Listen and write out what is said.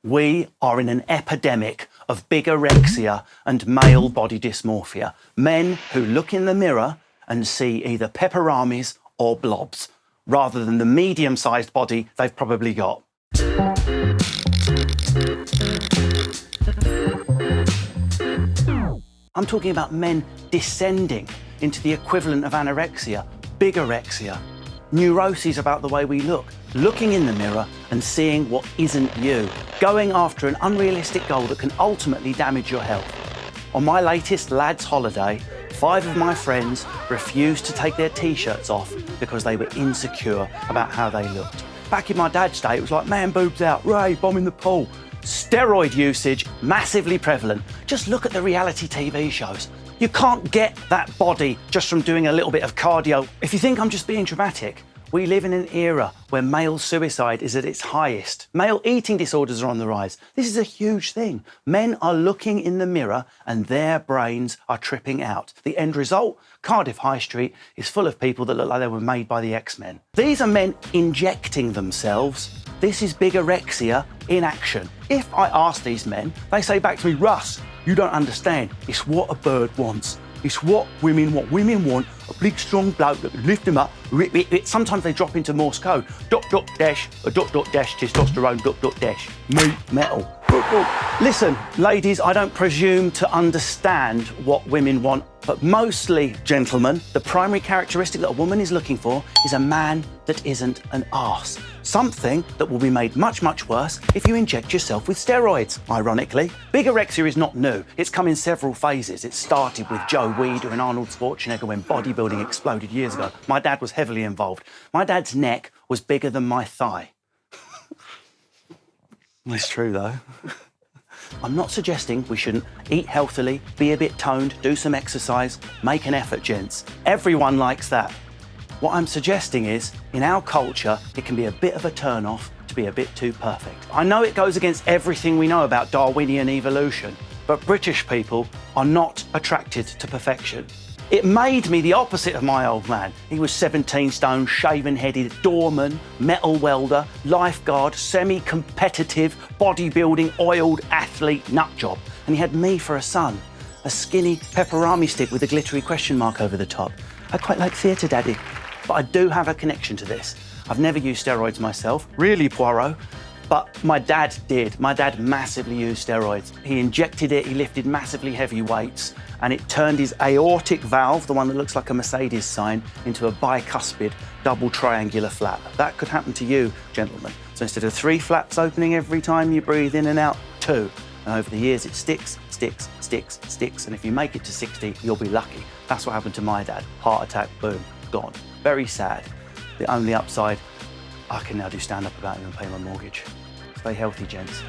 We are in an epidemic of bigorexia and male body dysmorphia. Men who look in the mirror and see either peperamis or blobs, rather than the medium-sized body they've probably got. I'm talking about men descending into the equivalent of anorexia, bigorexia, neuroses about the way we look, looking in the mirror and seeing what isn't you, going after an unrealistic goal that can ultimately damage your health. On my latest lads' holiday, 5 of my friends refused to take their t-shirts off because they were insecure about how they looked. Back in my dad's day, it was like, man boobs out, rave, bomb in the pool. Steroid usage, massively prevalent. Just look at the reality TV shows. You can't get that body just from doing a little bit of cardio. If you think I'm just being dramatic, we live in an era where male suicide is at its highest. Male eating disorders are on the rise. This is a huge thing. Men are looking in the mirror and their brains are tripping out. The end result, Cardiff High Street is full of people that look like they were made by the X-Men. These are men injecting themselves. This is bigorexia in action. If I ask these men, they say back to me, Russ, you don't understand. It's what a bird wants. It's what women want. Women want a big, strong bloke that can lift them up. Sometimes they drop into Morse code. Dot, dot, dash, a dot, dot, dash, testosterone, dot, dot, dash. Meat, metal. Listen, ladies, I don't presume to understand what women want, but mostly, gentlemen, the primary characteristic that a woman is looking for is a man that isn't an arse. Something that will be made much, much worse if you inject yourself with steroids, ironically. Bigorexia is not new. It's come in several phases. It started with Joe Weider and Arnold Schwarzenegger when bodybuilding exploded years ago. My dad was heavily involved. My dad's neck was bigger than my thigh. It's true, though. I'm not suggesting we shouldn't eat healthily, be a bit toned, do some exercise, make an effort, gents. Everyone likes that. What I'm suggesting is, in our culture, it can be a bit of a turn-off to be a bit too perfect. I know it goes against everything we know about Darwinian evolution, but British people are not attracted to perfection. It made me the opposite of my old man. He was 17 stone, shaven-headed, doorman, metal welder, lifeguard, semi-competitive, bodybuilding, oiled athlete nutjob. And he had me for a son, a skinny pepperami stick with a glittery question mark over the top. I quite like theatre, Daddy, but I do have a connection to this. I've never used steroids myself, really, Poirot, but my dad did. My dad massively used steroids. He injected it, he lifted massively heavy weights, and it turned his aortic valve, the one that looks like a Mercedes sign, into a bicuspid double triangular flap. That could happen to you, gentlemen. So instead of 3 flaps opening every time you breathe in and out, 2. And over the years, it sticks, sticks, sticks, sticks. And if you make it to 60, you'll be lucky. That's what happened to my dad. Heart attack, boom, gone. Very sad. The only upside, I can now do stand-up about him and pay my mortgage. Stay healthy, gents.